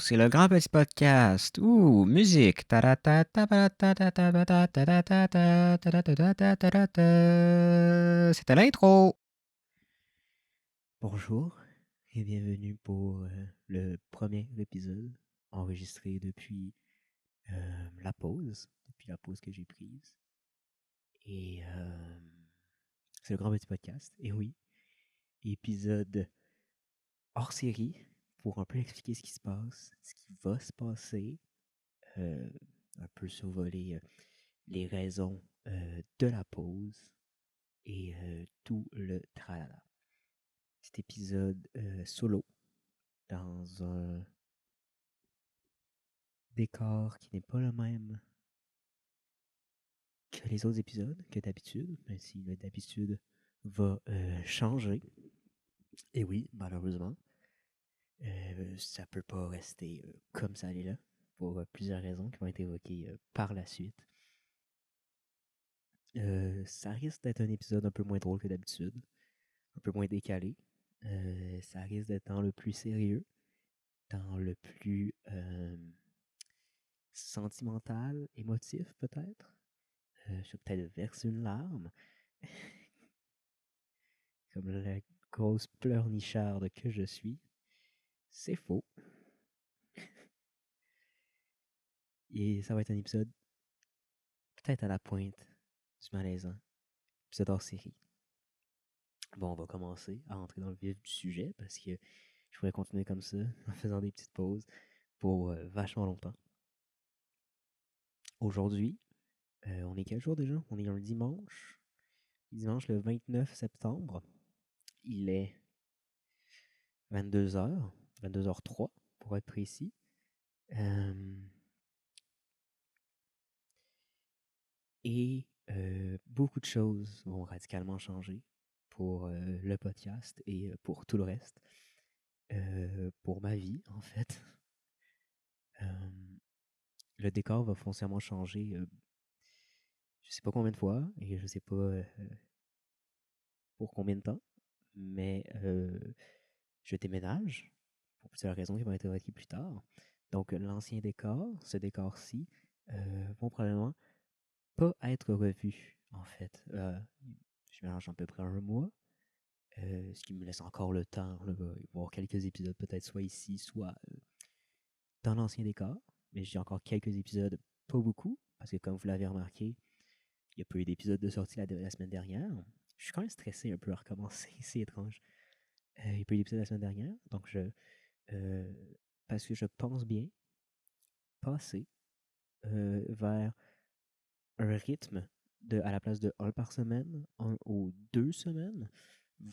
c'est le grand petit podcast. Ouh, musique. C'était l'intro. Bonjour et bienvenue pour le premier épisode enregistré depuis la pause que j'ai prise. Et c'est le grand petit podcast. Et oui, épisode hors série pour un peu expliquer ce qui se passe, ce qui va se passer, euh, un peu survoler les raisons de la pause et tout le tralala. Cet épisode solo dans un décor qui n'est pas le même que les autres épisodes, que d'habitude, même si le d'habitude va changer. Et oui, malheureusement, ça peut pas rester comme ça est là, pour plusieurs raisons qui vont être évoquées par la suite. Ça risque d'être un épisode un peu moins drôle que d'habitude, un peu moins décalé. Ça risque d'être dans le plus sérieux, dans le plus sentimental, émotif peut-être. Je vais peut-être verser une larme, comme la grosse pleurnicharde que je suis. C'est faux. Et ça va être un épisode peut-être à la pointe du malaisant. Épisode hors série. Bon, on va commencer à entrer dans le vif du sujet parce que je pourrais continuer comme ça en faisant des petites pauses pour vachement longtemps. Aujourd'hui, on est quel jour déjà? On est un dimanche. Dimanche le 29 septembre. Il est 22h, 22h03 pour être précis. Et beaucoup de choses vont radicalement changer pour le podcast et pour tout le reste. Pour ma vie, en fait. Le décor va foncièrement changer je sais pas combien de fois et je sais pas pour combien de temps, mais je déménage pour plusieurs raisons qui vont être évoquées plus tard. Donc l'ancien décor, ce décor-ci, vont probablement pas être revus en fait. Je mélange à peu près un mois, ce qui me laisse encore le temps de voir quelques épisodes peut-être soit ici, soit dans l'ancien décor. Mais j'ai encore quelques épisodes, pas beaucoup, parce que comme vous l'avez remarqué, il n'y a pas eu d'épisode de sortie la semaine dernière. Je suis quand même stressé un peu à recommencer, c'est étrange. Il n'y a pas eu d'épisode la semaine dernière, donc euh, parce que je pense bien passer vers un rythme à la place de 1 par semaine, 1 ou 2 semaines,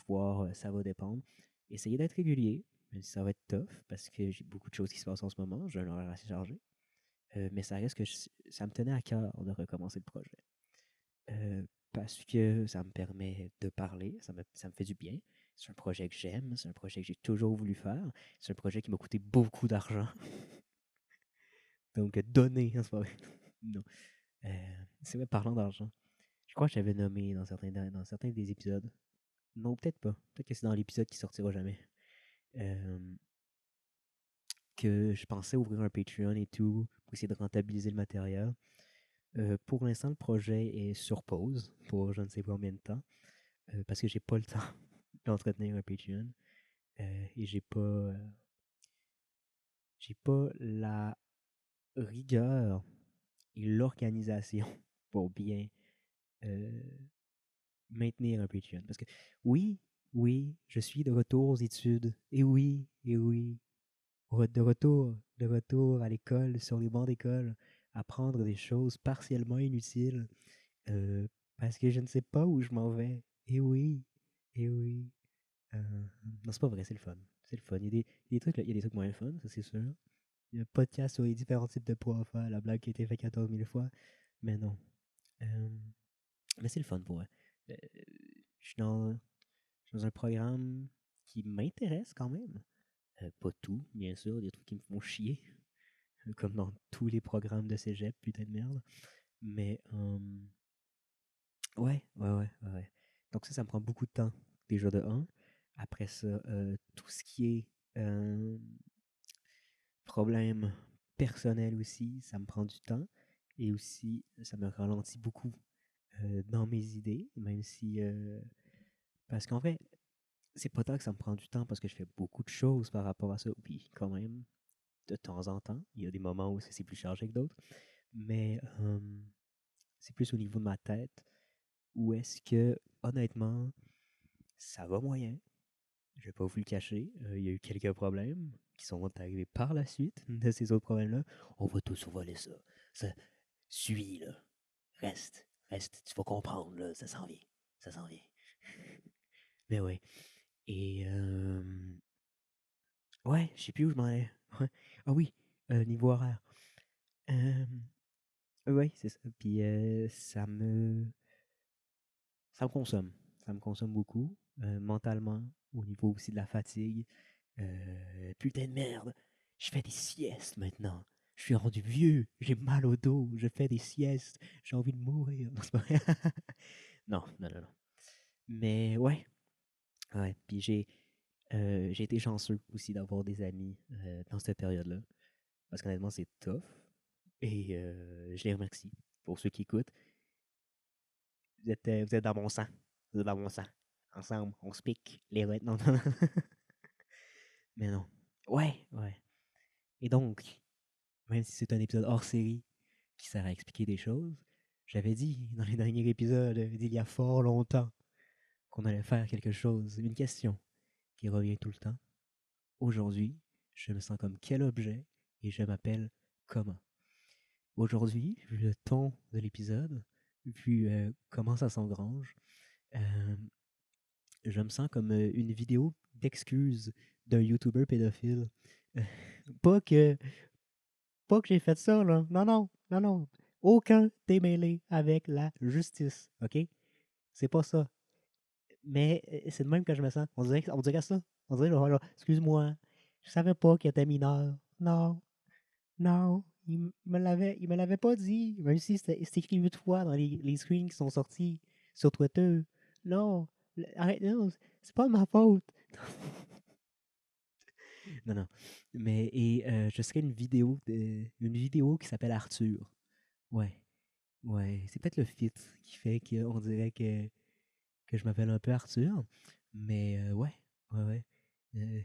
voire ça va dépendre. Essayer d'être régulier, même si ça va être tough, parce que j'ai beaucoup de choses qui se passent en ce moment, j'ai un horaire assez chargé. Mais ça reste que ça me tenait à cœur de recommencer le projet. Parce que ça me permet de parler, ça me fait du bien. C'est un projet que j'aime, c'est un projet que j'ai toujours voulu faire. C'est un projet qui m'a coûté beaucoup d'argent. Donc, donner, c'est pas vrai. Non. C'est vrai, parlant d'argent. Je crois que j'avais nommé dans certains des épisodes. Non, peut-être pas. Peut-être que c'est dans l'épisode qui sortira jamais. Euh, que je pensais ouvrir un Patreon et tout pour essayer de rentabiliser le matériel. Pour l'instant, le projet est sur pause pour je ne sais pas combien de temps. Parce que j'ai pas le temps d'entretenir un Patreon. Et j'ai pas la rigueur et l'organisation pour bien euh, maintenir un Patreon. Parce que oui, oui, je suis de retour aux études. Et oui, de retour à l'école, sur les bancs d'école, apprendre des choses partiellement inutiles. euh, parce que je ne sais pas où je m'en vais. Et oui. Non, c'est pas vrai, c'est le fun. C'est le fun. Il y a des trucs moins fun, ça c'est sûr. Il y a un podcast sur les différents types de profs, la blague qui a été faite 14 000 fois. Mais non. Euh, mais c'est le fun pour moi. Euh, je suis dans un programme qui m'intéresse quand même. Pas tout, bien sûr, il y a des trucs qui me font chier, comme dans tous les programmes de cégep, putain de merde. Mais ouais. Donc ça me prend beaucoup de temps, déjà de un. Après ça, tout ce qui est problèmes personnels aussi, ça me prend du temps. Et aussi, ça me ralentit beaucoup dans mes idées, même si... parce qu'en vrai, c'est pas tant que ça me prend du temps parce que je fais beaucoup de choses par rapport à ça. Puis quand même, de temps en temps, il y a des moments où c'est plus chargé que d'autres. Mais c'est plus au niveau de ma tête où est-ce que, honnêtement, ça va moyen. Je vais pas vous le cacher. Il y a eu quelques problèmes qui sont arrivés par la suite de ces autres problèmes-là. On va tous voler ça. Ça suis, là. Reste. Tu vas comprendre, là. Ça s'en vient. Ça s'en vient. Mais ouais. Et ouais, je sais plus où je m'en allais. Ouais. Ah oui, niveau horaire. Euh, ouais, c'est ça. Puis ça me consomme. Ça me consomme beaucoup, mentalement, au niveau aussi de la fatigue. Putain de merde, je fais des siestes maintenant. Je suis rendu vieux, j'ai mal au dos, je fais des siestes, j'ai envie de mourir. Non, c'est pas vrai. Non. Mais ouais, ouais. Puis j'ai été chanceux aussi d'avoir des amis dans cette période-là. Parce qu'honnêtement, c'est tough. Et je les remercie. Pour ceux qui écoutent, vous êtes dans mon sang. Vous êtes dans mon sang. Ensemble, on se pique les vêtements. Non. Mais non. Ouais. Et donc, même si c'est un épisode hors série qui sert à expliquer des choses, j'avais dit dans les derniers épisodes d'il y a fort longtemps qu'on allait faire quelque chose, une question qui revient tout le temps. Aujourd'hui, je me sens comme quel objet et je m'appelle comment. Aujourd'hui, vu le ton de l'épisode, vu comment ça s'engrange, euh, je me sens comme une vidéo d'excuses d'un YouTuber pédophile. Euh, pas que Pas que j'ai fait ça, là. Non. Aucun démêlé avec la justice, OK? C'est pas ça. Mais c'est de même que je me sens. On dirait ça. On dirait, genre, excuse-moi, je savais pas qu'il était mineur. Non. Il me l'avait pas dit. Même si c'est écrit 8 fois dans les screens qui sont sortis sur Twitter. Non. Arrête, non, c'est pas de ma faute. Non. Mais, je serais une vidéo qui s'appelle Arthur. Ouais. Ouais, c'est peut-être le fit qui fait qu'on dirait que je m'appelle un peu Arthur. Mais ouais. Euh,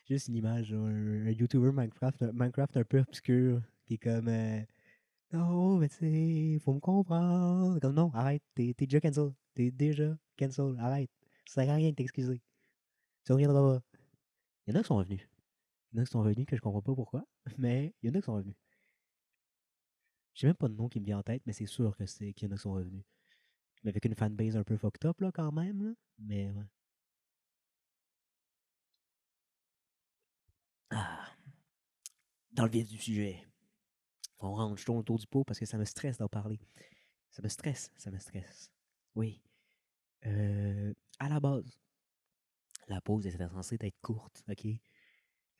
juste une image, un YouTuber Minecraft un peu obscur qui est comme non, mais tu sais, faut me comprendre. Comme non, arrête, t'es déjà cancel. T'es déjà cancel, arrête. Ça sert à rien de t'excuser. Tu reviendras pas. Il y en a qui sont revenus. Il y en a qui sont revenus que je comprends pas pourquoi, mais il y en a qui sont revenus. J'ai même pas de nom qui me vient en tête, mais c'est sûr que c'est qu'il y en a qui sont revenus. Mais avec une fanbase un peu fucked up, là, quand même, là. Mais, ouais. Ah, dans le vif du sujet. On rentre, je tourne autour du pot parce que ça me stresse d'en parler. Ça me stresse. Oui. À la base, la pause était censée être courte, OK?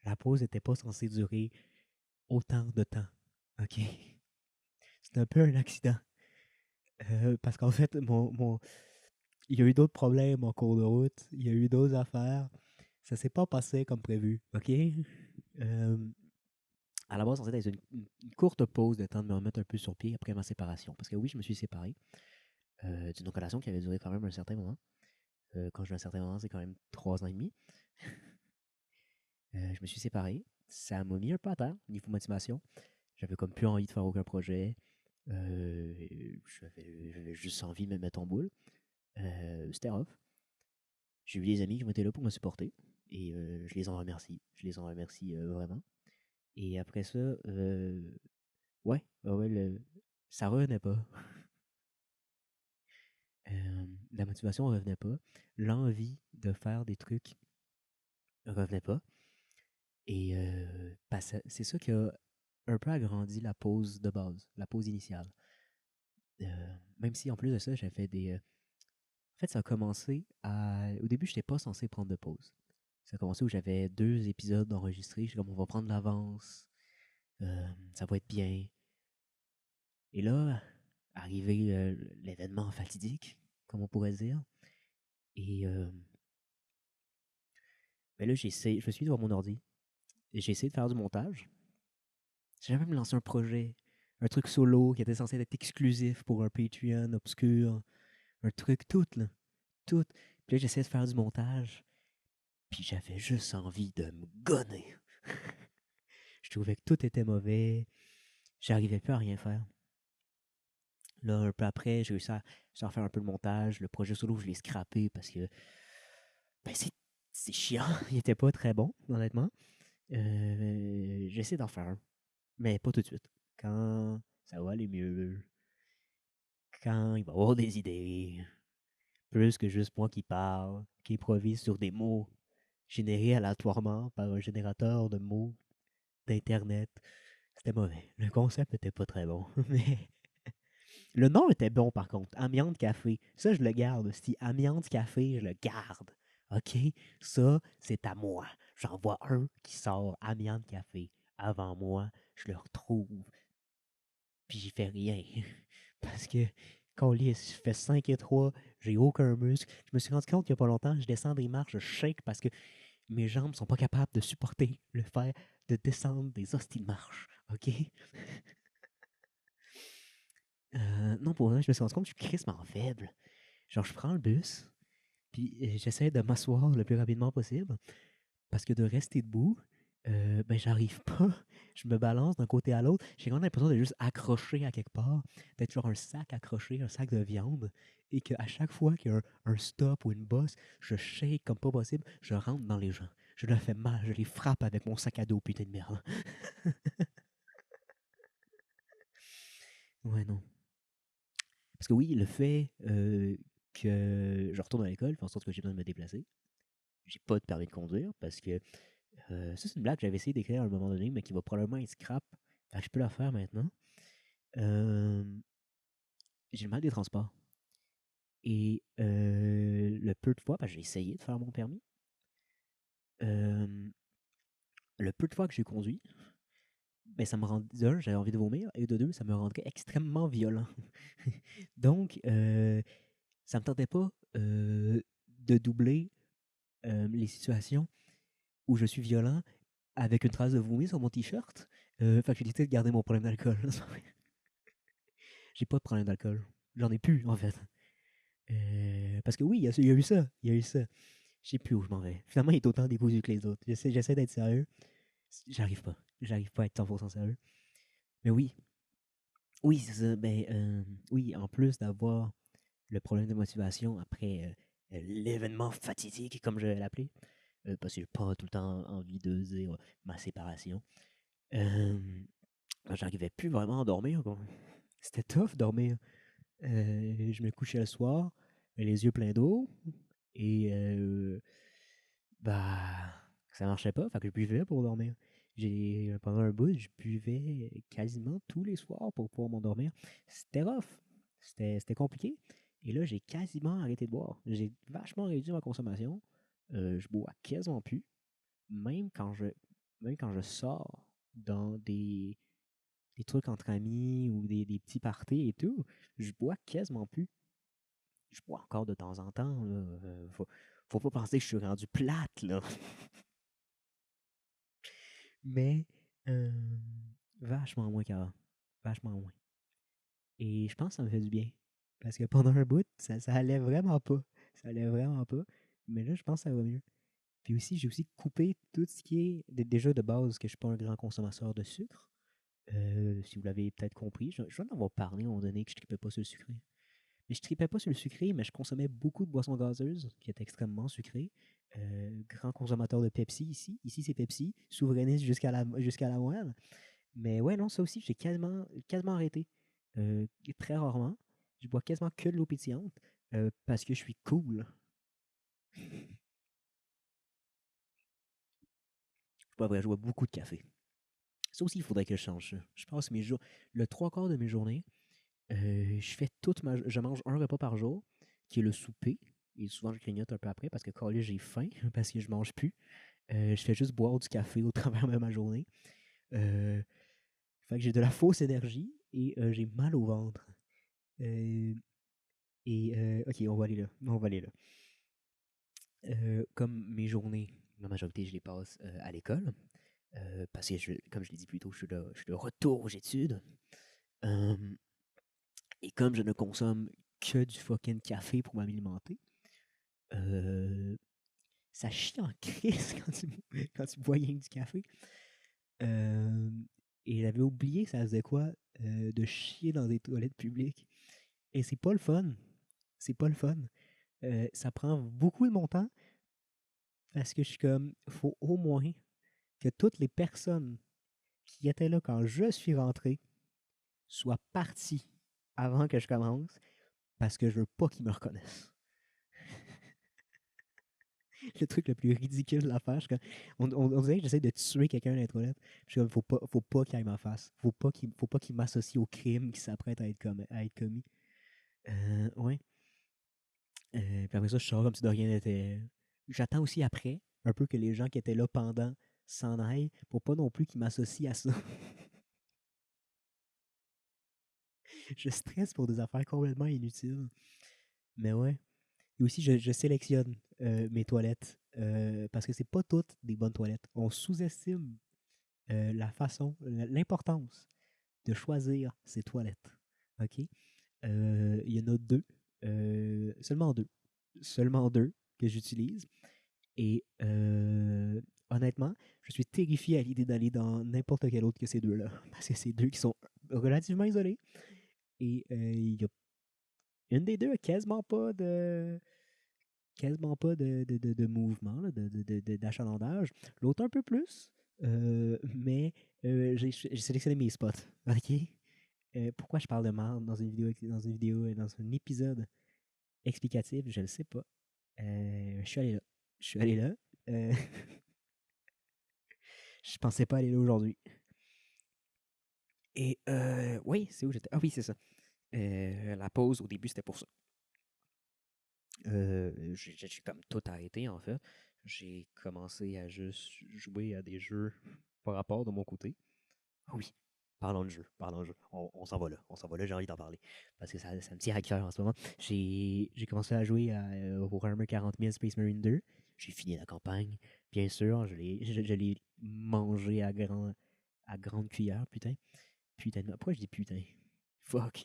La pause n'était pas censée durer autant de temps, OK? C'est un peu un accident. Parce qu'en fait, il y a eu d'autres problèmes en cours de route. Il y a eu d'autres affaires. Ça s'est pas passé comme prévu, OK? Euh, à la base, censé être une courte pause de temps de me remettre un peu sur pied après ma séparation. Parce que oui, je me suis séparé d'une relation qui avait duré quand même un certain moment. Quand je dis un certain moment, c'est quand même 3 ans et demi. Je me suis séparé. Ça m'a mis un peu à terre, niveau motivation. J'avais comme plus envie de faire aucun projet. J'avais juste envie de me mettre en boule. C'était rough. J'ai eu des amis qui ont été là pour me supporter. Et je les en remercie. Je les en remercie vraiment. Et après ça, ça revenait pas. La motivation revenait pas. L'envie de faire des trucs revenait pas. Et c'est ça qui a un peu agrandi la pause de base, la pause initiale. Même si en plus de ça, j'ai fait des. En fait, ça a commencé à. Au début, je n'étais pas censé prendre de pause. Ça a commencé où j'avais 2 épisodes enregistrés. Je suis comme, on va prendre l'avance. Ça va être bien. Et là, arrivé l'événement fatidique, comme on pourrait dire. Et ben là, je me suis mis devant mon ordi. j'ai essayé de faire du montage. J'ai même lancé un projet, un truc solo qui était censé être exclusif pour un Patreon obscur. Un truc tout, là. Tout. Puis là, j'essayais de faire du montage. Puis j'avais juste envie de me gonner. Je trouvais que tout était mauvais. J'arrivais plus à rien faire. Là, un peu après, j'ai réussi à faire un peu de montage. Le projet solo, je l'ai scrappé parce que ben, c'est chiant. Il était pas très bon, honnêtement. J'essaie d'en faire un, mais pas tout de suite. Quand ça va aller mieux, quand il va y avoir des idées, plus que juste moi qui parle, qui improvise sur des mots générés aléatoirement par un générateur de mots d'Internet. C'était mauvais. Le concept était pas très bon, mais le nom était bon par contre. Amiante Café. Ça, je le garde. Si Amiante Café, je le garde. OK? Ça, c'est à moi. J'en vois un qui sort Amiante Café avant moi. Je le retrouve. Puis j'y fais rien. Parce que, Colis, je fais 5 et 3, j'ai aucun muscle. Je me suis rendu compte qu'il n'y a pas longtemps, je descends des marches, je shake parce que mes jambes sont pas capables de supporter le fait de descendre des hosties de marche. OK? Non, pour vrai, je me suis rendu compte que je suis crissement faible. Genre, je prends le bus, puis j'essaie de m'asseoir le plus rapidement possible, parce que de rester debout, ben, j'arrive pas. Je me balance d'un côté à l'autre. J'ai vraiment l'impression de juste accrocher à quelque part, d'être genre un sac accroché, un sac de viande, et qu'à chaque fois qu'il y a un stop ou une bosse, je shake comme pas possible, je rentre dans les gens. Je leur fais mal, je les frappe avec mon sac à dos, putain de merde. Ouais, non. Parce que oui, le fait que je retourne à l'école fait en sorte que j'ai besoin de me déplacer. J'ai pas de permis de conduire parce que ça, c'est une blague que j'avais essayé d'écrire à un moment donné, mais qui va probablement être scrap. Fait que je peux la faire maintenant. Euh, j'ai le mal des transports. Et le peu de fois, parce que j'ai essayé de faire mon permis, euh, le peu de fois que j'ai conduit, ben, ça me rend, d'un, j'avais envie de vomir, et de deux, ça me rendrait extrêmement violent. Donc, ça me tentait pas de doubler les situations où je suis violent avec une trace de vomi sur mon t-shirt. Fait que j'ai décidé de garder mon problème d'alcool. J'ai pas de problème d'alcool. J'en ai plus, en fait. Parce que oui, il y a eu ça. Il y a eu ça. Je sais plus où je m'en vais. Finalement, il est autant décousu que les autres. J'essaie d'être sérieux. J'arrive pas. J'arrive pas à être 100% sérieux. Mais oui. Oui, c'est ça. Ben, oui, en plus d'avoir le problème de motivation après l'événement fatidique, comme je vais l'appeler, parce que j'ai pas tout le temps envie de dire ma séparation, euh, j'arrivais plus vraiment à dormir, quoi. C'était tough dormir. Je me couchais le soir, les yeux pleins d'eau, et bah, ça marchait pas, fait que je buvais pour dormir. Pendant un bout, je buvais quasiment tous les soirs pour pouvoir m'endormir. C'était rough, c'était compliqué. Et là, j'ai quasiment arrêté de boire. J'ai vachement réduit ma consommation. Je bois quasiment plus. Même quand je, même quand je sors dans des trucs entre amis ou des petits parties et tout, je bois quasiment plus. Je bois encore de temps en temps, là. Faut pas penser que je suis rendu plate, là. Mais vachement moins qu'avant. Vachement moins. Et je pense que ça me fait du bien. Parce que pendant un bout, ça allait vraiment pas. Ça allait vraiment pas. Mais là, je pense que ça va mieux. Puis aussi, j'ai aussi coupé tout ce qui est déjà de base que je suis pas un grand consommateur de sucre. Si vous l'avez peut-être compris, je viens d'en avoir parlé à un moment donné que je ne tripais pas sur le sucré. Mais je tripais pas sur le sucré, mais je consommais beaucoup de boissons gazeuses, qui étaient extrêmement sucrées. Grand consommateur de Pepsi ici. Ici, c'est Pepsi. Souverainiste jusqu'à la moelle. Mais ouais, non, ça aussi, j'ai quasiment arrêté. Très rarement. Je bois quasiment que de l'eau pétillante parce que je suis cool. Pas vrai, je bois beaucoup de café. Ça aussi, il faudrait que je change ça. Je passe mes jours, le trois quarts de mes journées, je mange un repas par jour, qui est le souper. Et souvent, je grignote un peu après parce que quand j'ai faim, parce que je mange plus. Je fais juste boire du café au travers de ma journée. Euh, Fait que j'ai de la fausse énergie et j'ai mal au ventre. Euh, ok, on va aller là. On va aller là. Comme mes journées, la majorité, je les passe à l'école. parce que, comme je l'ai dit plus tôt, je suis de retour aux études. Euh, et comme je ne consomme que du fucking café pour m'alimenter, euh, ça chie en crise quand tu bois rien que du café. Euh, et j'avais oublié ça faisait quoi de chier dans des toilettes publiques. Et c'est pas le fun. C'est pas le fun. Ça prend beaucoup de mon temps parce que je suis comme, faut au moins que toutes les personnes qui étaient là quand je suis rentré soient parties avant que je commence parce que je veux pas qu'ils me reconnaissent. Le truc le plus ridicule à faire, on dirait que j'essaie de tuer quelqu'un dans les toilettes. Je suis comme, faut pas qu'il aille ma face. Faut pas qu'il m'associe au crime qui s'apprête à être commis. Ouais. Puis après ça, je sors comme si de rien n'était. J'attends aussi après, un peu que les gens qui étaient là pendant s'en aillent, pour pas non plus qu'ils m'associent à ça. Je stresse pour des affaires complètement inutiles. Mais ouais. Et aussi, je sélectionne mes toilettes parce que c'est pas toutes des bonnes toilettes. On sous-estime la façon, l'importance de choisir ses toilettes. OK? Il y en a deux. Seulement deux que j'utilise. Et honnêtement, je suis terrifié à l'idée d'aller dans n'importe quel autre que ces deux-là. Parce que c'est deux qui sont relativement isolés. Et il y a une des deux a quasiment pas de mouvement, là, d'achalandage. L'autre un peu plus. Mais j'ai sélectionné mes spots. OK? Pourquoi je parle de marde dans un épisode explicatif, je ne sais pas. Je suis allé là. Je suis allé là. Euh, je pensais pas aller là aujourd'hui. Et oui, c'est où j'étais? Ah oui, c'est ça. La pause, au début, c'était pour ça. J'ai comme tout arrêté, en fait. J'ai commencé à juste jouer à des jeux par rapport de mon côté. Ah oui, parlons de jeu, parlons de jeu. On s'en va là, j'ai envie d'en parler. Parce que ça me tient à cœur en ce moment. J'ai commencé à jouer au Warhammer 40 000 Space Marine 2. J'ai fini la campagne. Bien sûr, je l'ai mangé à grande cuillère, putain. Putain de merde. Pourquoi je dis putain? Fuck.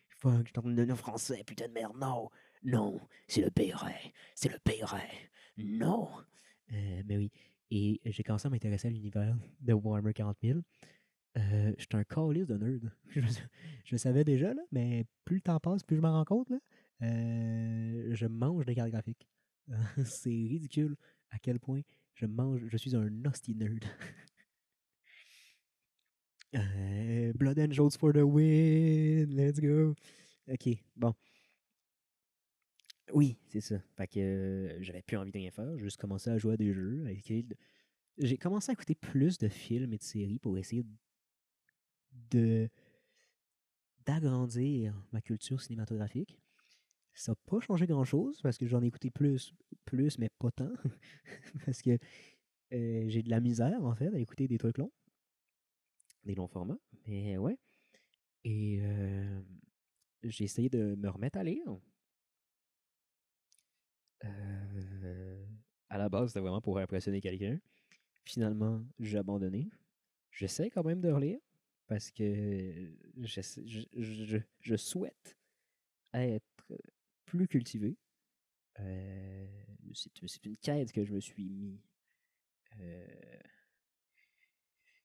Fuck, je suis en train de devenir français, putain de merde. Non, non, c'est le Péray. C'est le Péray. Non. Mais oui. Et j'ai commencé à m'intéresser à l'univers de Warhammer 40 000. J'étais un calice de nerd. Je le savais déjà, là, mais plus le temps passe, plus je m'en rends compte. Là, je mange des cartes graphiques. C'est ridicule à quel point je suis un hostie nerd. Blood Angels for the win! Let's go! Ok, bon. Oui, c'est ça. Fait que j'avais plus envie de rien faire. J'ai juste commencé à jouer à des jeux. J'ai commencé à écouter plus de films et de séries pour essayer de d'agrandir ma culture cinématographique. Ça n'a pas changé grand-chose parce que j'en ai écouté plus, mais pas tant. Parce que j'ai de la misère, en fait, à écouter des trucs longs, des longs formats. Mais ouais. Et j'ai essayé de me remettre à lire. Euh, à la base, c'était vraiment pour impressionner quelqu'un. Finalement, j'ai abandonné. J'essaie quand même de relire parce que je souhaite être plus cultivé. C'est une quête euh,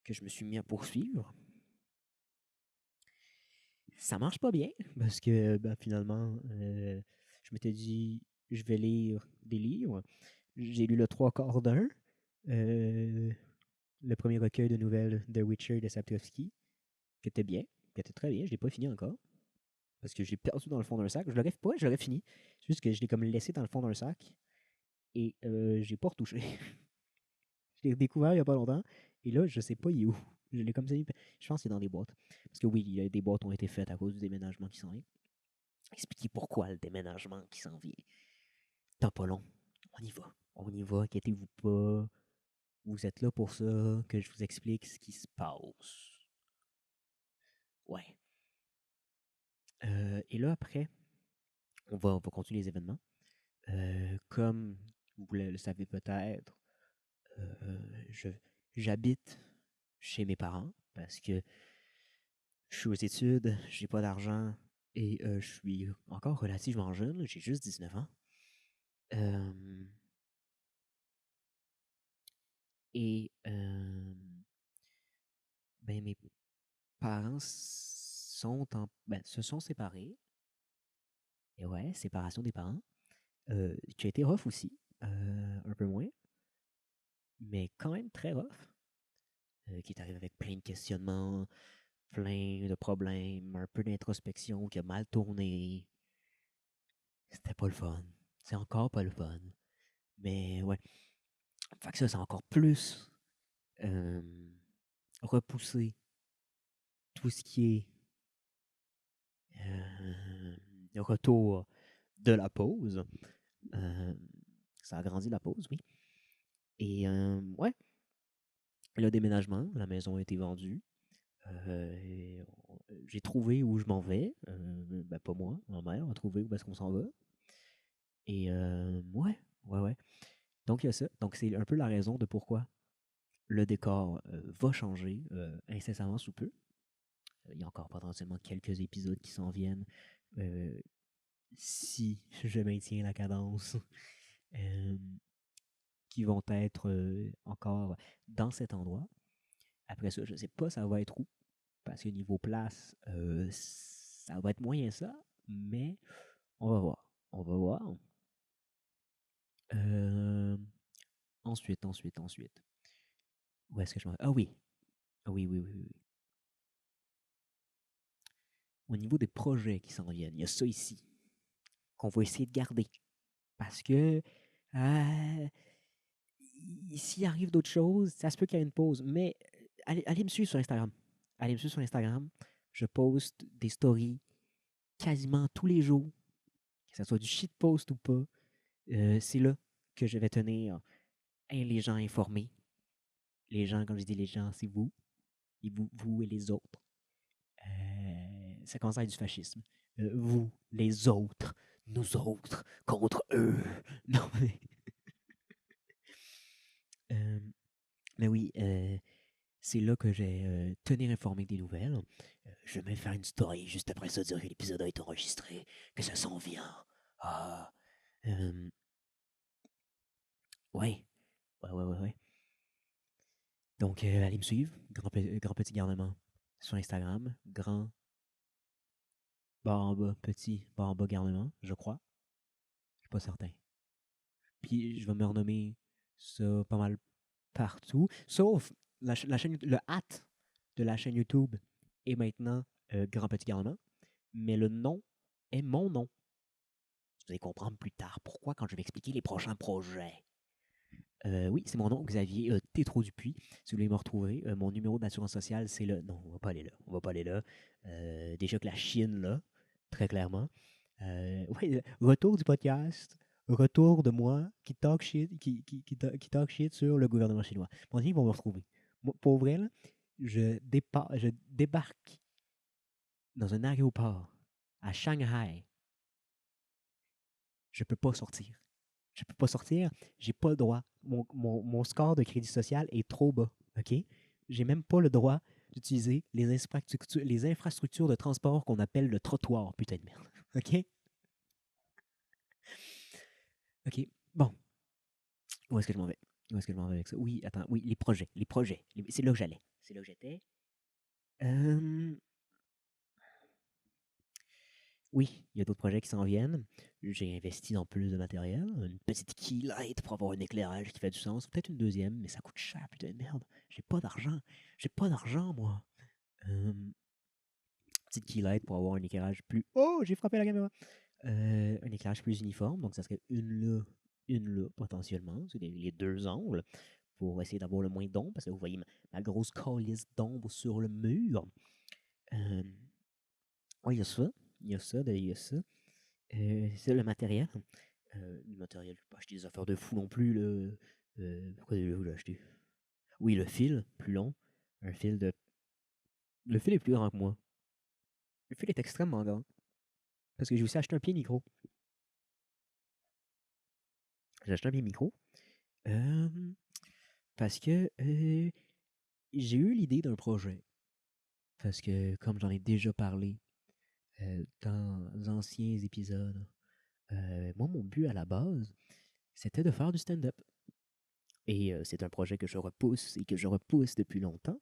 que je me suis mis à poursuivre. Ça marche pas bien parce que ben, finalement, je m'étais dit, je vais lire des livres. J'ai lu le trois quarts d'un, le premier recueil de nouvelles de Witcher de Sapkowski, qui était bien, qui était très bien. Je l'ai pas fini encore parce que j'ai perdu dans le fond d'un sac. Je l'aurais fini. C'est juste que je l'ai comme laissé dans le fond d'un sac et j'ai pas retouché. Je l'ai découvert il y a pas longtemps et là, je sais pas il est où. Je l'ai comme ça. Je pense que c'est dans des boîtes. Parce que oui, des boîtes ont été faites à cause du déménagement qui s'en vient. Expliquez pourquoi le déménagement qui s'en vient. Tant pas long. On y va. On y va, inquiétez-vous pas. Vous êtes là pour ça, que je vous explique ce qui se passe. Ouais. Et là, après, on va continuer les événements. Comme vous le savez peut-être, euh, je- j'habite chez mes parents parce que je suis aux études, j'ai pas d'argent et je suis encore relativement jeune, j'ai juste 19 ans. Et ben, mes parents se sont séparés. Et ouais, séparation des parents, qui a été rough aussi, un peu moins, mais quand même très rough, qui est arrivé avec plein de questionnements, plein de problèmes, un peu d'introspection qui a mal tourné. C'était pas le fun. C'est encore pas le fun. Mais ouais. Fait que ça, c'est encore plus euh, repoussé tout ce qui est le retour de la pause. Euh, Ça a agrandi la pause, oui. Et ouais, le déménagement, la maison a été vendue. J'ai trouvé où je m'en vais. Ben pas moi, ma mère a trouvé où est-ce qu'on s'en va. Et ouais, ouais, ouais. Donc il y a ça. Donc c'est un peu la raison de pourquoi le décor va changer incessamment sous peu. Il y a encore potentiellement quelques épisodes qui s'en viennent si je maintiens la cadence, qui vont être encore dans cet endroit. Après ça, je ne sais pas ça va être où, parce que niveau place, ça va être moyen ça, mais on va voir. On va voir. Euh, ensuite. Où est-ce que je m'en vais? Ah oui. Ah oui, oui, oui, oui. Au niveau des projets qui s'en viennent, il y a ça ici, qu'on va essayer de garder. Parce que s'il arrive d'autres choses, ça se peut qu'il y ait une pause. Mais allez me suivre sur Instagram. Allez me suivre sur Instagram. Je poste des stories quasiment tous les jours, que ce soit du shitpost ou pas. C'est là que je vais tenir les gens informés. Les gens, quand je dis les gens, c'est vous. Et vous et les autres. Ça commence à être du fascisme. Vous, les autres, nous autres, contre eux. Non, euh, mais oui, c'est là que je vais tenir informé des nouvelles. Je vais même faire une story juste après ça, dire que l'épisode a été enregistré, que ça s'en vient. Ah, euh, ouais, ouais. Donc, allez me suivre, grand petit garnement sur Instagram, grand barre en bas, petit barre en bas garnement, je crois. Je suis pas certain. Puis, je vais me renommer ça pas mal partout, sauf la chaîne, le hat de la chaîne YouTube est maintenant Grand Petit Garnement, mais le nom est mon nom. Vous allez comprendre plus tard pourquoi quand je vais expliquer les prochains projets. Oui, c'est mon nom, Xavier Tétro Dupuis. Si vous voulez me retrouver, mon numéro d'assurance sociale, c'est le. Non, on va pas aller là. On va pas aller là. Déjà que la Chine, là, très clairement. Oui, retour du podcast. Retour de moi qui talk shit, qui talk shit sur le gouvernement chinois. Mon ils vont me retrouver. Moi, pour vrai, là, je débarque dans un aéroport à Shanghai. Je peux pas sortir. Je peux pas sortir, j'ai pas le droit. Mon score de crédit social est trop bas. OK? J'ai même pas le droit d'utiliser les infrastructures de transport qu'on appelle le trottoir, putain de merde. OK? OK. Bon. Où est-ce que je m'en vais? Où est-ce que je m'en vais avec ça? Oui, attends. Oui, les projets. Les projets. C'est là que j'allais. C'est là que j'étais. Euh, Oui, il y a d'autres projets qui s'en viennent. J'ai investi dans plus de matériel. Une petite key light pour avoir un éclairage qui fait du sens. Peut-être une deuxième, mais ça coûte cher, putain de merde. J'ai pas d'argent. J'ai pas d'argent, moi. Euh, Petite key light pour avoir un éclairage plus. Oh, j'ai frappé la caméra! Un éclairage plus uniforme. Donc, ça serait une là, potentiellement. C'est les deux angles pour essayer d'avoir le moins d'ombre. Parce que vous voyez ma grosse calice d'ombre sur le mur. Ouais, il y a ça. Il y a ça, il y a ça. C'est le matériel. Le matériel, je ne vais pas acheter des affaires de fou non plus. Là. Pourquoi j'ai acheté? Oui, le fil, plus long. Un fil de. Le fil est plus grand que moi. Le fil est extrêmement grand. Parce que j'ai aussi acheté un pied micro. J'ai acheté un pied micro. Parce que j'ai eu l'idée d'un projet. Parce que, comme j'en ai déjà parlé dans d'anciens épisodes, moi, mon but à la base, c'était de faire du stand-up. Et c'est un projet que je repousse et que je repousse depuis longtemps.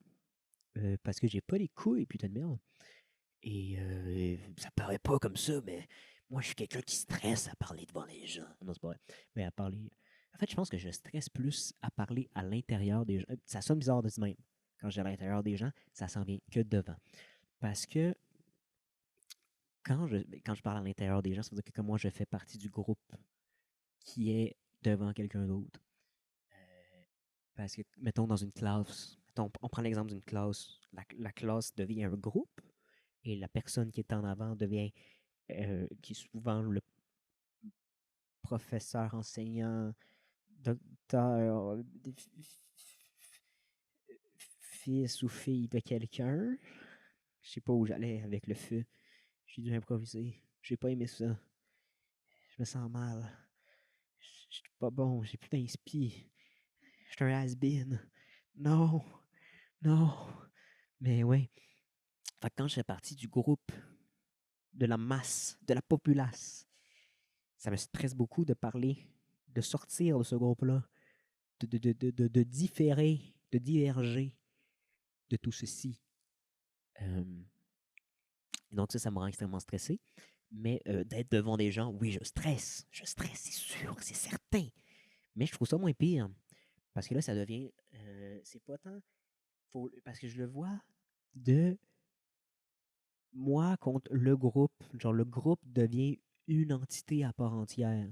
Parce que j'ai pas les couilles, putain de merde. Et ça paraît pas comme ça, mais moi, je suis quelqu'un qui stresse à parler devant les gens. Non, c'est pas vrai. Mais à parler. En fait, je pense que je stresse plus à parler à l'intérieur des gens. Ça sonne bizarre de dire même. Quand j'ai à l'intérieur des gens, ça s'en vient que devant. Parce que quand je parle à l'intérieur des gens, ça veut dire que moi, je fais partie du groupe qui est devant quelqu'un d'autre. Parce que, mettons, dans une classe, mettons, on prend l'exemple d'une classe, la classe devient un groupe et la personne qui est en avant devient, qui est souvent le professeur, enseignant, docteur, fils ou fille de quelqu'un. Je sais pas où j'allais avec le feu. J'ai dû improviser. J'ai pas aimé ça. Je me sens mal. Je suis pas bon. J'ai plus d'inspi. Je suis un has-been. Non, non. Mais ouais. Fait que quand je fais partie du groupe, de la masse, de la populace, ça me stresse beaucoup de parler, de sortir de ce groupe-là, de différer, de diverger de tout ceci. Donc ça me rend extrêmement stressé. Mais d'être devant des gens, oui, je stresse, c'est sûr, c'est certain. Mais je trouve ça moins pire. Parce que là, ça devient. C'est pas tant. Parce que je le vois de moi contre le groupe. Genre, le groupe devient une entité à part entière.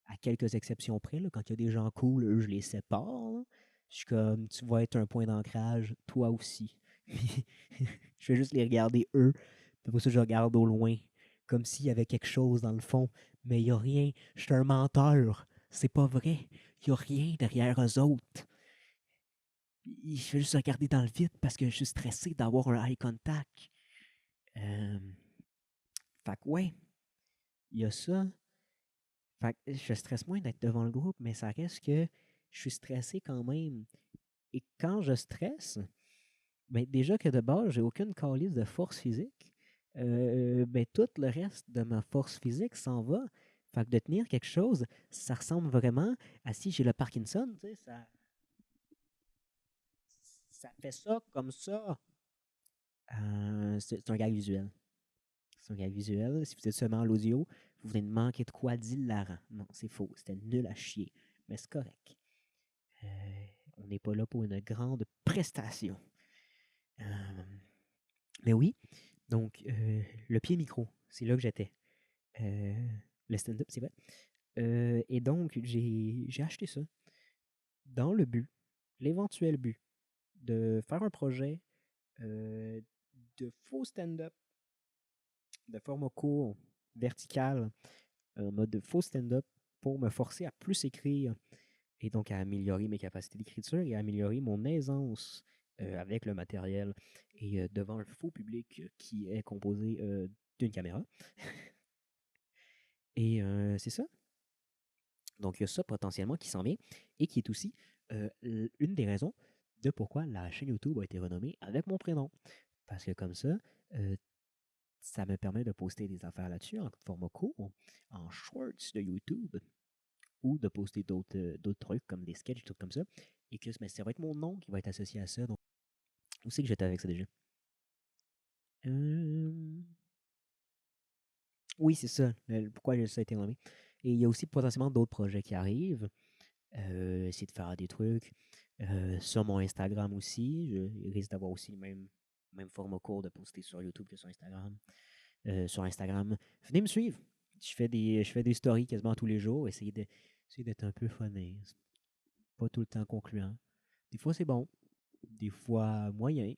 À quelques exceptions près, là, quand il y a des gens cool, eux, je les sépare. Là. Je suis comme, tu vas être un point d'ancrage, toi aussi. Je vais juste les regarder eux. Puis pour ça, je regarde au loin. Comme s'il y avait quelque chose dans le fond. Mais il n'y a rien. Je suis un menteur. C'est pas vrai. Il n'y a rien derrière eux autres. Je vais juste regarder dans le vide parce que je suis stressé d'avoir un eye contact. Euh, Fait que ouais, il y a ça. Fait que je stresse moins d'être devant le groupe, mais ça reste que je suis stressé quand même. Et quand je stresse, ben déjà que de base, j'ai aucune calice de force physique, ben tout le reste de ma force physique s'en va. Fait que de tenir quelque chose, ça ressemble vraiment à si j'ai le Parkinson, tu sais, ça fait ça comme ça. C'est un gag visuel. C'est un gag visuel. Si vous êtes seulement à l'audio, vous venez de manquer de quoi d'hilarant. Non, c'est faux. C'était nul à chier. Mais c'est correct. Euh, on n'est pas là pour une grande prestation. Euh, mais oui, donc le pied micro, c'est là que j'étais. Le stand-up, c'est vrai. Et donc, j'ai acheté ça dans le but, l'éventuel but, de faire un projet euh, de faux stand-up, de format court, vertical, en mode de faux stand-up, pour me forcer à plus écrire et donc à améliorer mes capacités d'écriture et à améliorer mon aisance avec le matériel et devant un faux public qui est composé d'une caméra. Et c'est ça. Donc, il y a ça potentiellement qui s'en vient et qui est aussi une des raisons de pourquoi la chaîne YouTube a été renommée avec mon prénom. Parce que comme euh, ça me permet de poster des affaires là-dessus en format court, en shorts de YouTube, ou de poster d'autres trucs comme des sketchs, des trucs comme ça. Et que mais ça va être mon nom qui va être associé à ça. Donc, où c'est que j'étais avec ça déjà? Euh, Oui, c'est ça. Pourquoi ça a été nommé. Et il y a aussi potentiellement d'autres projets qui arrivent. Essayer de faire des trucs. Sur mon Instagram aussi, il risque d'avoir aussi le même format court de poster sur YouTube que sur Instagram. Sur Instagram, venez me suivre. Je fais des stories quasiment tous les jours. Essayer d'être un peu funny. C'est pas tout le temps concluant. Des fois, c'est bon. Des fois, moyen.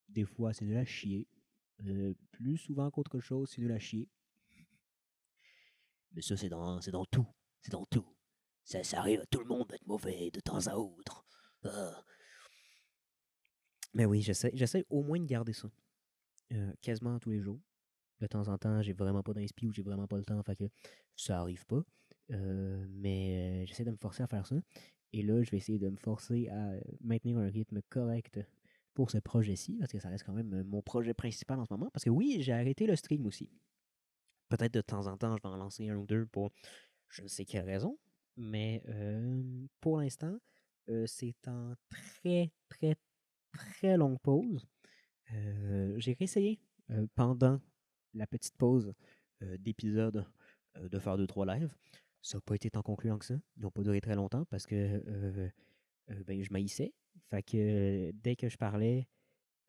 Des fois, c'est nul à chier. Plus souvent qu'autre chose, c'est nul à chier. Mais ça, c'est dans tout. C'est dans tout. Ça arrive à tout le monde d'être mauvais de temps à autre. Ah. Mais oui, j'essaie au moins de garder ça. Quasiment tous les jours. De temps en temps, j'ai vraiment pas d'inspi ou j'ai vraiment pas le temps, fait que ça arrive pas. Mais j'essaie de me forcer à faire ça. Et là, je vais essayer de me forcer à maintenir un rythme correct pour ce projet-ci, parce que ça reste quand même mon projet principal en ce moment. Parce que oui, j'ai arrêté le stream aussi. Peut-être de temps en temps, je vais en lancer un ou deux pour je ne sais quelle raison. Mais pour l'instant, c'est en très, très, très longue pause. J'ai réessayé pendant la petite pause d'épisode de faire 2-3 lives. Ça n'a pas été tant concluant que ça. Ils n'ont pas duré très longtemps parce que ben, je maïssais. Fait que dès que je parlais,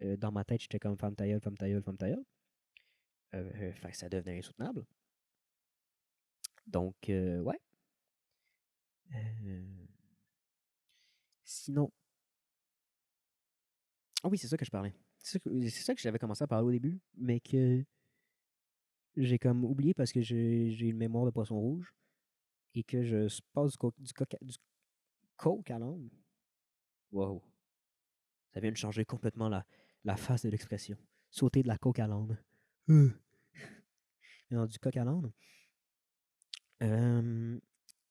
dans ma tête, j'étais comme femme ta gueule, femme ta gueule, femme ta gueule. Fait que ça devenait insoutenable. Donc, ouais. Sinon. Ah oui, c'est ça que je parlais. C'est ça que j'avais commencé à parler au début, mais que j'ai comme oublié parce que j'ai une mémoire de poisson rouge et que je passe du coke à l'âne. Wow. Ça vient de changer complètement la face de l'expression. Sauter de la coke à l'âne. Non, du coq à l'âne.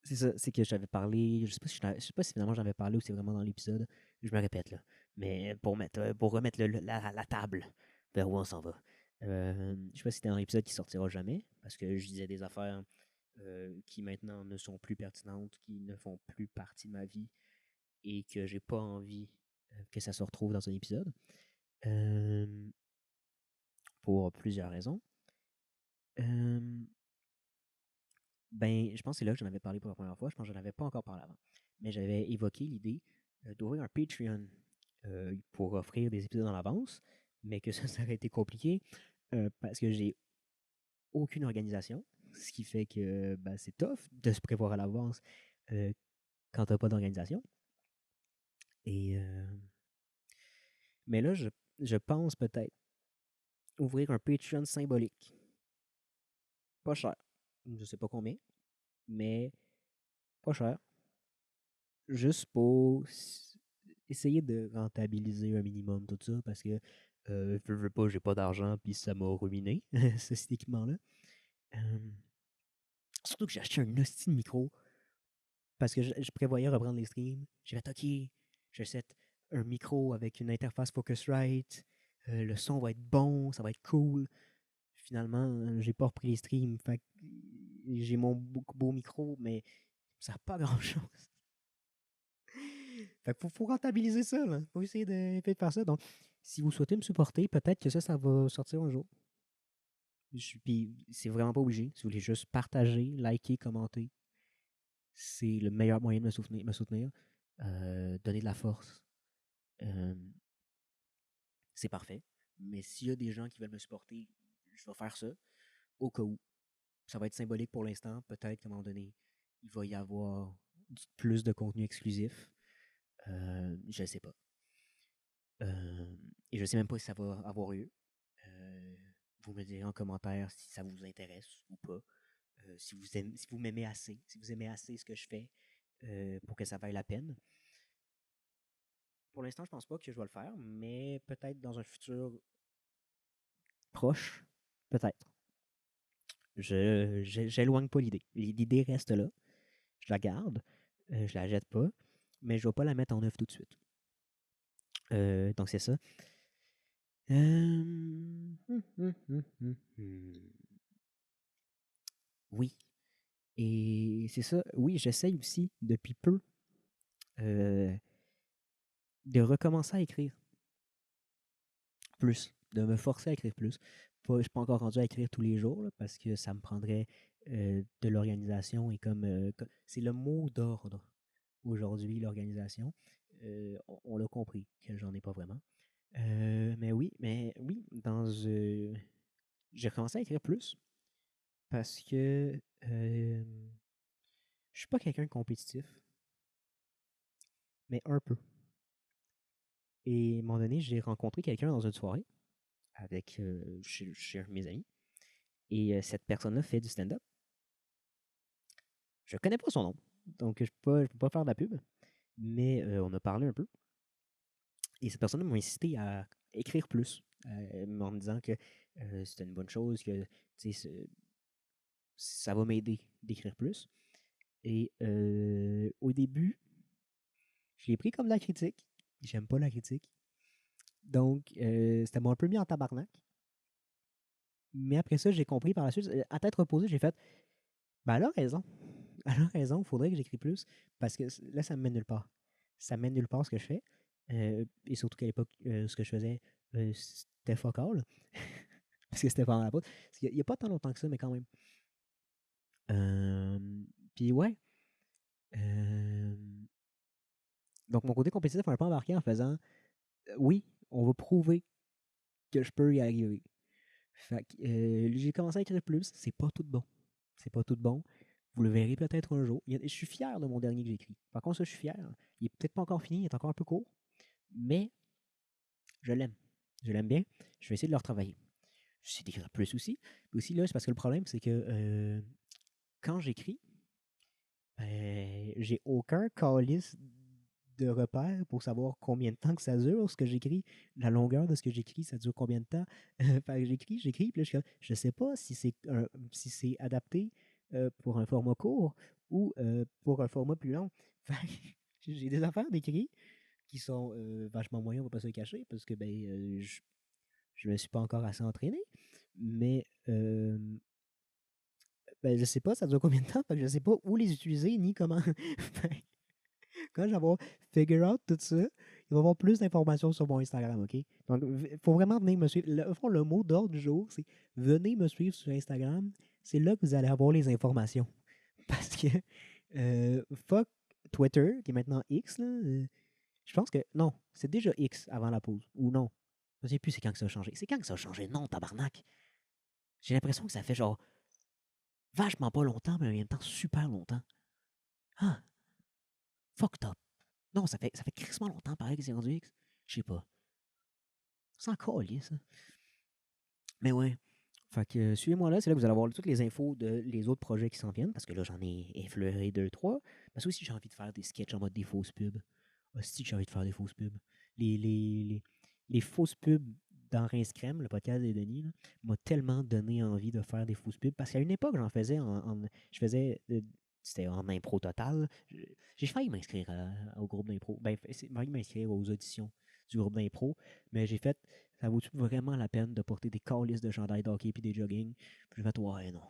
C'est ça, c'est que j'avais parlé, je sais pas si finalement j'avais parlé ou c'est vraiment dans l'épisode, je me répète là, mais pour remettre la table vers où on s'en va. Je sais pas si c'était dans l'épisode qui sortira jamais, parce que je disais des affaires qui maintenant ne sont plus pertinentes, qui ne font plus partie de ma vie et que j'ai pas envie que ça se retrouve dans un épisode. Pour plusieurs raisons. Ben, je pense que c'est là que j'en avais parlé pour la première fois. Je pense que je n'en avais pas encore parlé avant. Mais j'avais évoqué l'idée d'ouvrir un Patreon pour offrir des épisodes en avance, mais que ça aurait été compliqué parce que j'ai aucune organisation, ce qui fait que ben, c'est tough de se prévoir à l'avance quand t'as pas d'organisation. Et mais là, je pense peut-être ouvrir un Patreon symbolique. Pas cher. Je sais pas combien, mais pas cher. Juste pour essayer de rentabiliser un minimum tout ça parce que je veux pas, j'ai pas d'argent puis ça m'a ruiné cet équipement-là. Surtout que j'ai acheté un hostie de micro parce que je prévoyais reprendre les streams. J'ai fait OK, j'achète un micro avec une interface Focusrite. Le son va être bon, ça va être cool. Finalement, j'ai pas repris les streams. Fait que j'ai mon beau micro, mais ça n'a pas grand-chose. Fait que faut rentabiliser ça, là. Faut essayer de faire ça. Donc, si vous souhaitez me supporter, peut-être que ça va sortir un jour. Puis, c'est vraiment pas obligé. Si vous voulez juste partager, liker, commenter, c'est le meilleur moyen de me soutenir. Donner de la force. Euh, c'est parfait. Mais s'il y a des gens qui veulent me supporter, je vais faire ça. Au cas où. Ça va être symbolique pour l'instant. Peut-être qu'à un moment donné, il va y avoir plus de contenu exclusif. Je ne sais pas. Et je ne sais même pas si ça va avoir lieu. Vous me direz en commentaire si ça vous intéresse ou pas. Si vous m'aimez assez, si vous aimez assez ce que je fais pour que ça vaille la peine. Pour l'instant, je pense pas que je vais le faire, mais peut-être dans un futur proche, peut-être. J'éloigne pas l'idée. L'idée reste là. Je la garde. Je la jette pas, mais je vais pas la mettre en œuvre tout de suite. Donc c'est ça. Oui. Et c'est ça. Oui, j'essaye aussi depuis peu de recommencer à écrire plus, de me forcer à écrire plus. Je ne suis pas encore rendu à écrire tous les jours là, parce que ça me prendrait de l'organisation et c'est le mot d'ordre aujourd'hui, l'organisation. On l'a compris que j'en ai pas vraiment. Mais oui, j'ai recommencé à écrire plus parce que je suis pas quelqu'un de compétitif, mais un peu. Et à un moment donné, j'ai rencontré quelqu'un dans une soirée avec chez un de mes amis. Et cette personne-là fait du stand-up. Je connais pas son nom, donc je peux pas faire de la pub, mais on a parlé un peu. Et cette personne m'a incité à écrire plus, en me disant que c'était une bonne chose, que ça va m'aider d'écrire plus. Et au début, Je l'ai pris comme de la critique. J'aime pas la critique. Donc, c'était un peu mis en tabarnak. Mais après ça, j'ai compris par la suite, à tête reposée, j'ai fait, ben, elle a raison. Elle a raison, il faudrait que j'écris plus. Parce que là, ça me mène nulle part. Ça me mène nulle part ce que je fais. Et surtout qu'à l'époque, ce que je faisais, c'était fuck all. Parce que c'était pendant la pause. Il n'y a pas tant longtemps que ça, mais quand même. Puis ouais. Euh, donc mon côté compétitif a un peu embarqué en faisant oui, on va prouver que je peux y arriver. Fait que j'ai commencé à écrire plus. C'est pas tout bon. C'est pas tout bon. Vous le verrez peut-être un jour. Je suis fier de mon dernier que j'ai écrit. Par contre, ça, je suis fier. Il est peut-être pas encore fini, il est encore un peu court. Mais je l'aime. Je l'aime bien. Je vais essayer de le retravailler. Je vais essayer d'écrire plus aussi. Mais aussi, là, c'est parce que le problème, c'est que quand j'écris, j'ai aucun calice de repères pour savoir combien de temps que ça dure, ce que j'écris, la longueur de ce que j'écris, ça dure combien de temps. Fait que j'écris, puis là, je sais pas si c'est adapté pour un format court ou pour un format plus long. Fait que j'ai des affaires d'écrit qui sont vachement moyens, on va pas se le cacher, parce que je me suis pas encore assez entraîné. Mais ben, je sais pas, ça dure combien de temps, fait que je sais pas où les utiliser ni comment. Quand j'avais figure out tout ça, il va y avoir plus d'informations sur mon Instagram, OK? Donc, il faut vraiment venir me suivre. Le mot d'ordre du jour, c'est venez me suivre sur Instagram. C'est là que vous allez avoir les informations. Parce que fuck Twitter, qui est maintenant X, là, je pense que non, c'est déjà X avant la pause. Ou non. Je ne sais plus c'est quand que ça a changé. C'est quand que ça a changé? Non, tabarnak. J'ai l'impression que ça fait genre vachement pas longtemps, mais en même temps super longtemps. Ah, fucked up. Non, ça fait crissement longtemps, pareil, que c'est rendu X. Je sais pas. C'est encore lié, ça. Mais ouais. Fait que suivez-moi là, c'est là que vous allez avoir toutes les infos de les autres projets qui s'en viennent, parce que là, j'en ai effleuré deux, trois. Parce que aussi, j'ai envie de faire des sketchs en mode des fausses pubs. Aussi, j'ai envie de faire des fausses pubs. Les, les, les, les fausses pubs dans Rince Crème, le podcast des Denis, m'a tellement donné envie de faire des fausses pubs. Parce qu'à une époque, j'en faisais je faisais. C'était en impro total. J'ai failli m'inscrire au groupe d'impro. Ben, c'est failli m'inscrire aux auditions du groupe d'impro. Mais j'ai fait, ça vaut vraiment la peine de porter des calices de chandail d'hockey puis des jogging? Puis j'ai fait, ouais, non.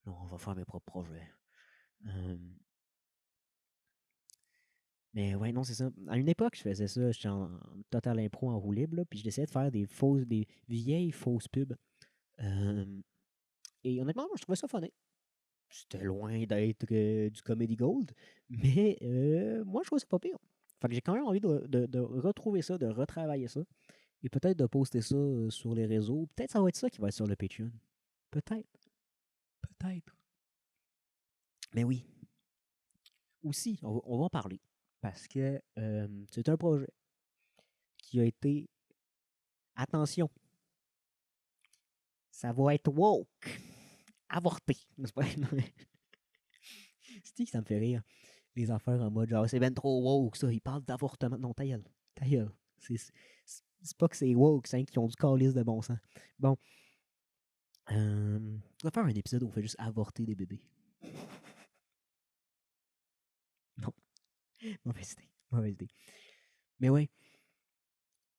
Non, on va faire mes propres projets. Euh, mais ouais, non, c'est ça. À une époque, je faisais ça. J'étais en total impro en roue libre, là, puis j'essayais de faire des vieilles fausses pubs. Euh, et honnêtement, moi, je trouvais ça funny. C'était loin d'être du comedy gold, mais moi, je trouvais ça pas pire. Fait que j'ai quand même envie de retrouver ça, de retravailler ça, et peut-être de poster ça sur les réseaux. Peut-être ça va être ça qui va être sur le Patreon. Peut-être. Peut-être. Mais oui. Aussi, on va en parler. Parce que c'est un projet qui a été. Attention, ça va être woke. Avorté. C'est pas. C'est que ça me fait rire. Les affaires en mode genre, c'est ben trop woke ça. Ils parlent d'avortement. Non, ta gueule. Ta gueule. C'est pas que c'est woke, c'est qu'ils ont du calice de bon sens. Bon. On va faire un épisode où on fait juste avorter des bébés. Non. Mauvaise idée. Mauvaise idée. Mais ouais.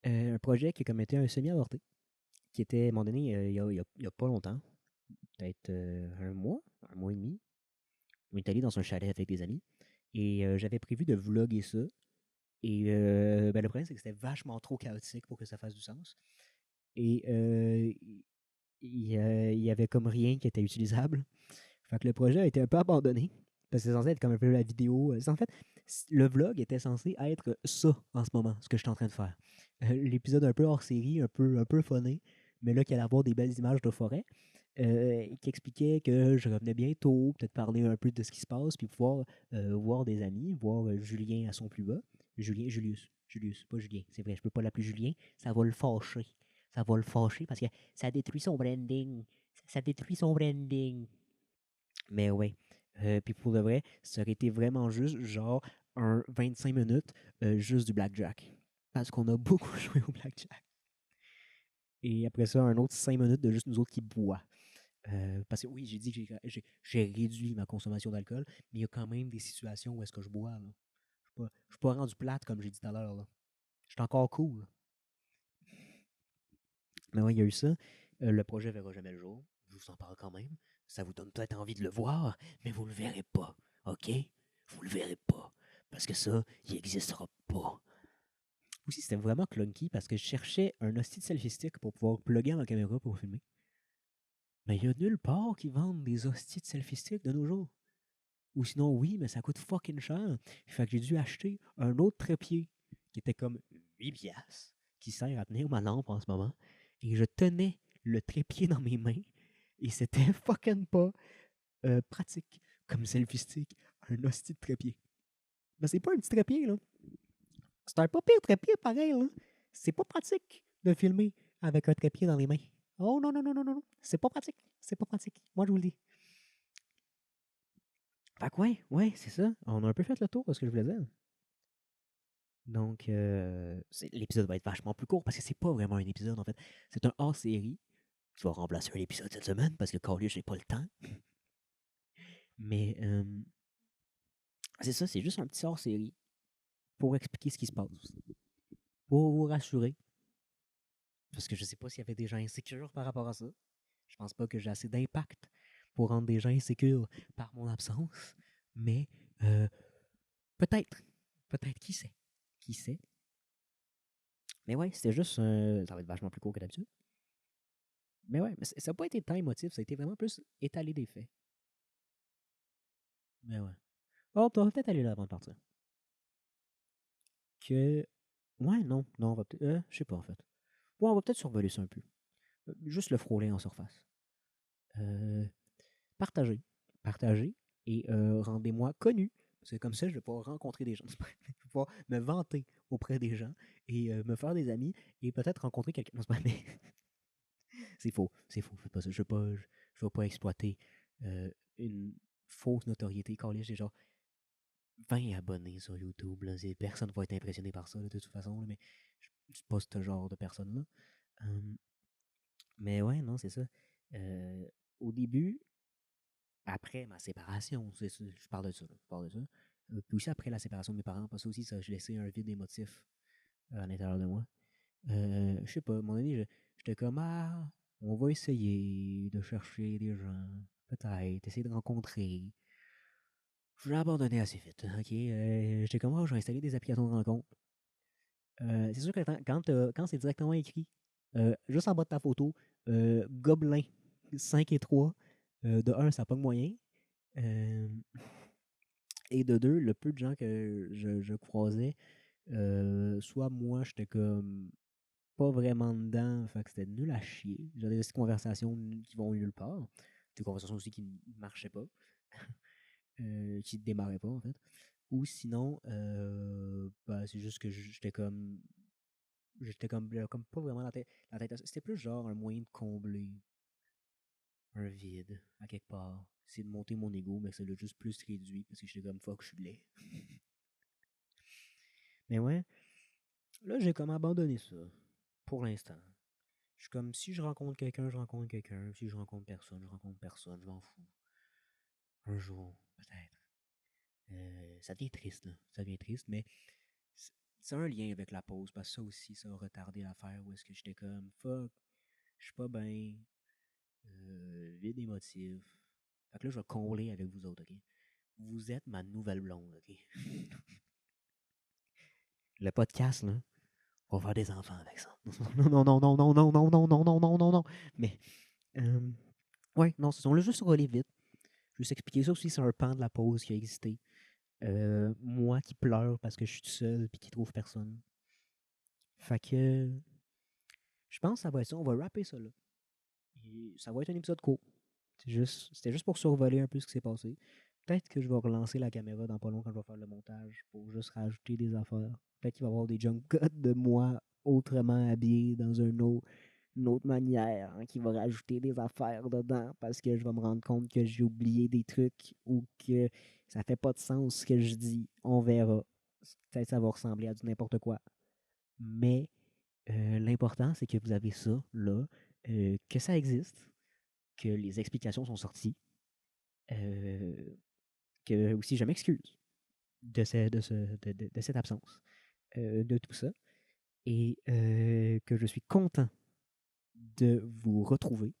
Un projet qui a comme été un semi-avorté. Qui était, à un moment donné, il y a pas longtemps. Peut-être un mois et demi. On est allé dans un chalet avec des amis. Et j'avais prévu de vlogger ça. Et ben, le problème, c'est que c'était vachement trop chaotique pour que ça fasse du sens. Et il y avait comme rien qui était utilisable. Fait que le projet a été un peu abandonné. Parce que c'est censé être comme un peu la vidéo. En fait, le vlog était censé être ça en ce moment, ce que je suis en train de faire. L'épisode un peu hors série, un peu funné, mais là, qui allait avoir des belles images de forêt, qui expliquait que je revenais bientôt, peut-être parler un peu de ce qui se passe, puis pouvoir voir des amis, voir Julien à son plus bas. Julius, pas Julien, c'est vrai, je peux pas l'appeler Julien, ça va le fâcher. Ça va le fâcher parce que ça détruit son branding. Ça détruit son branding. Mais ouais. Puis pour de vrai, ça aurait été vraiment juste genre un 25 minutes juste du blackjack. Parce qu'on a beaucoup joué au blackjack. Et après ça, un autre 5 minutes de juste nous autres qui boit. Parce que oui, j'ai dit que j'ai réduit ma consommation d'alcool, mais il y a quand même des situations où est-ce que je bois. Là. Je suis pas rendu plate, comme j'ai dit tout à l'heure, là. Je suis encore cool. Mais ouais, il y a eu ça. Le projet verra jamais le jour. Je vous en parle quand même. Ça vous donne peut-être envie de le voir, mais vous le verrez pas. OK? Vous le verrez pas. Parce que ça, il n'existera pas. Aussi, c'était vraiment clunky parce que je cherchais un hostie de selfie stick pour pouvoir plugger ma caméra pour filmer. Mais il y a nulle part qui vendent des hosties de selfie stick de nos jours. Ou sinon, oui, mais ça coûte fucking cher. Fait que j'ai dû acheter un autre trépied qui était comme 8 piastres, qui sert à tenir ma lampe en ce moment. Et je tenais le trépied dans mes mains et c'était fucking pas pratique comme selfie stick, un hostie de trépied. Mais c'est pas un petit trépied, là. C'est un pas pire trépied, pareil, là. C'est pas pratique de filmer avec un trépied dans les mains. Oh non, non, non, non, non, non. C'est pas pratique. C'est pas pratique. Moi, je vous le dis. Fait que ouais, c'est ça. On a un peu fait le tour de ce que je voulais dire. Donc, l'épisode va être vachement plus court parce que c'est pas vraiment un épisode, en fait. C'est un hors-série qui va remplacer un épisode cette semaine parce que Carly, j'ai pas le temps. Mais c'est ça, c'est juste un petit hors-série pour expliquer ce qui se passe. Pour vous rassurer. Parce que je sais pas s'il y avait des gens insécures par rapport à ça. Je pense pas que j'ai assez d'impact pour rendre des gens insécures par mon absence. Mais euh, peut-être. Peut-être, qui sait? Qui sait? Mais ouais, c'était juste. Ça va être vachement plus court que d'habitude. Mais ouais, mais ça n'a pas été tant émotif, ça a été vraiment plus étaler des faits. Mais ouais. Oh, on va peut-être aller là avant de partir. Que. Ouais, non, on va peut-être. Je sais pas en fait. Ouais, on va peut-être survoler ça un peu. Juste le frôler en surface. Euh, partagez. Partagez et rendez-moi connu. C'est comme ça, je vais pouvoir rencontrer des gens. Je vais pouvoir me vanter auprès des gens et me faire des amis et peut-être rencontrer quelqu'un. Non, c'est pas mais c'est faux. C'est faux. Faites pas ça. Je veux pas exploiter une fausse notoriété. Quand j'ai genre 20 abonnés sur YouTube. Là. Personne va être impressionné par ça, là, de toute façon. Là, mais je suis pas ce genre de personne-là. Mais ouais, non, c'est ça. Au début, après ma séparation, je parle de ça. Je parle de ça. Puis aussi après la séparation de mes parents, parce que aussi, ça, je laissais un vide émotif à l'intérieur de moi. Je sais pas, à un moment donné, j'étais comme, ah, on va essayer de chercher des gens, peut-être, essayer de rencontrer. Je l'ai abandonné assez vite. Ok, j'étais comme, oh, je vais installer des applications de rencontre. C'est sûr que quand c'est directement écrit, juste en bas de ta photo, Gobelin 5 et 3, de un, ça pogne moyen. Euh, et de deux, le peu de gens que je croisais, soit moi, j'étais comme pas vraiment dedans, fait que c'était nul à chier. J'avais des conversations qui vont nulle part, des conversations aussi qui ne marchaient pas, qui ne démarraient pas en fait. Ou sinon, bah, c'est juste que j'étais comme pas vraiment la tête. C'était plus genre un moyen de combler un vide à quelque part. C'est de monter mon ego, mais c'est juste plus réduit parce que j'étais comme fuck, je suis laid. Mais ouais, là j'ai comme abandonné ça pour l'instant. Je suis comme si je rencontre quelqu'un, je rencontre quelqu'un. Si je rencontre personne, je rencontre personne. Je m'en fous. Un jour, peut-être. Ça devient triste, là. Ça devient triste, mais c'est un lien avec la pause parce que ça aussi, ça a retardé l'affaire où est-ce que j'étais comme fuck, je suis pas bien, vide émotif. Fait que là, je vais combler avec vous autres, ok? Vous êtes ma nouvelle blonde, ok? Le podcast, là, on va faire des enfants avec ça. Non, non, non, non, non, non, non, non, non, non, non, non, non. Mais, ouais, non, on l'a juste relé vite. Je vais vous expliquer ça aussi, c'est un pan de la pause qui a existé. Moi qui pleure parce que je suis tout seul et qui trouve personne. Fait que, je pense que ça va être ça. On va rapper ça là. Et ça va être un épisode court. C'était juste pour survoler un peu ce qui s'est passé. Peut-être que je vais relancer la caméra dans pas long quand je vais faire le montage pour juste rajouter des affaires. Peut-être qu'il va y avoir des jump cuts de moi autrement habillé dans une autre manière qui va rajouter des affaires dedans parce que je vais me rendre compte que j'ai oublié des trucs ou que ça fait pas de sens ce que je dis. On verra. Peut-être que ça va ressembler à du n'importe quoi. Mais l'important, c'est que vous avez ça là, que ça existe, que les explications sont sorties, que aussi je m'excuse de cette absence, de tout ça, et que je suis content de vous retrouver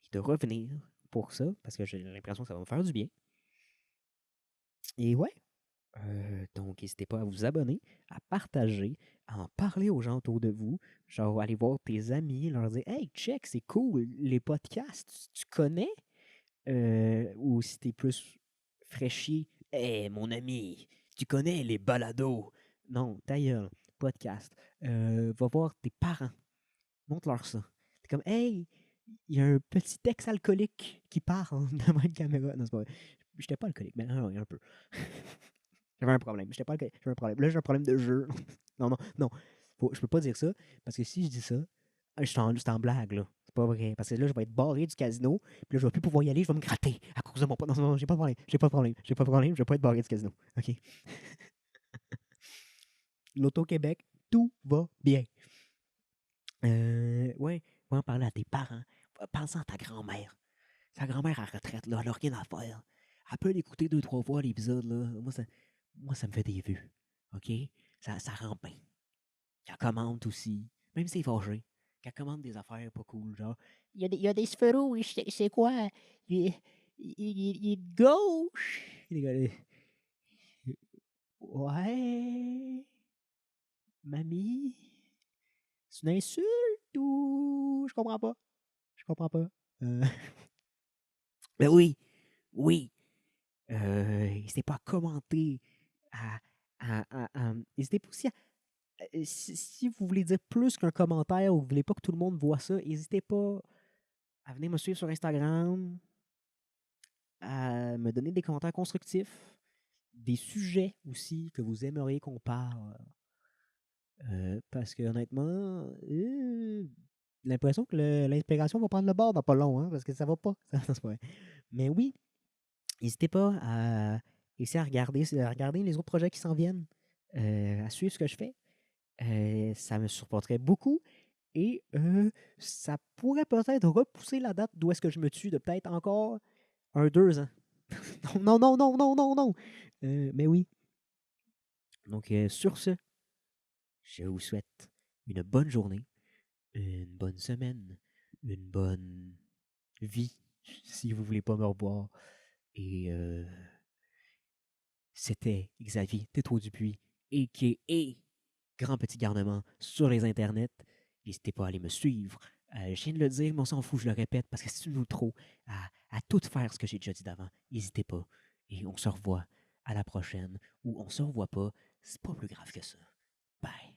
et de revenir pour ça, parce que j'ai l'impression que ça va me faire du bien. Et ouais, donc n'hésitez pas à vous abonner, à partager, à en parler aux gens autour de vous, genre aller voir tes amis, leur dire « Hey, check, c'est cool, les podcasts, tu connais? » Ou si t'es plus fraîchier, « Hey, mon ami, tu connais les balados? » Non, ta gueule, podcast. Va voir tes parents, montre-leur ça. T'es comme « Hey, il y a un petit ex-alcoolique qui parle devant une caméra. » Non, c'est pas vrai. J'étais pas alcoolique, mais un peu. J'avais un problème. J'étais pas alcoolique, j'avais un problème. Là, j'ai un problème de jeu. Non, non, non. Je peux pas dire ça, parce que si je dis ça, c'est en blague, là. C'est pas vrai. Parce que là, je vais être barré du casino, puis là, je vais plus pouvoir y aller, je vais me gratter à cause de mon... Non, non, non, j'ai pas de problème. J'ai pas de problème. J'ai pas de problème, je vais pas être barré du casino. OK? L'Auto-Québec, tout va bien. Ouais, en parler à tes parents. Pense à ta grand-mère. Ta grand-mère à retraite, là, elle a rien à faire. Elle peut l'écouter 2-3 fois l'épisode, là. Moi, ça me fait des vues. OK? Ça rend bien. Qu'elle commande aussi. Même si c'est fâché. Qu'elle commande des affaires pas cool, genre. Il y a des cheveux rouges, c'est quoi? Il est de gauche. Ouais. Mamie. C'est une insulte ou. Je comprends pas. Je comprends pas. Euh, Mais oui, oui. N'hésitez pas à commenter. N'hésitez pas aussi à. Si vous voulez dire plus qu'un commentaire ou vous voulez pas que tout le monde voit ça, n'hésitez pas à venir me suivre sur Instagram, à me donner des commentaires constructifs, des sujets aussi que vous aimeriez qu'on parle. Parce que honnêtement, l'impression que l'inspiration va prendre le bord dans pas long, hein, parce que ça va pas. Ça, c'est pas vrai. Mais oui, n'hésitez pas à essayer à regarder les autres projets qui s'en viennent, à suivre ce que je fais. Ça me supporterait beaucoup et ça pourrait peut-être repousser la date d'où est-ce que je me tue de peut-être encore 2 ans. Non, non, non, non, non, non. Mais oui. Donc, sur ce, je vous souhaite une bonne journée, une bonne semaine, une bonne vie, si vous voulez pas me revoir. Et c'était Xavier Tétrault-Dupuis, a.k.a. Grand Petit Garnement, sur les internets. N'hésitez pas à aller me suivre. Je viens de le dire, mais on s'en fout, je le répète, parce que c'est nous trop à tout faire ce que j'ai déjà dit d'avant. N'hésitez pas. Et on se revoit à la prochaine. Ou on se revoit pas. C'est pas plus grave que ça. Bye.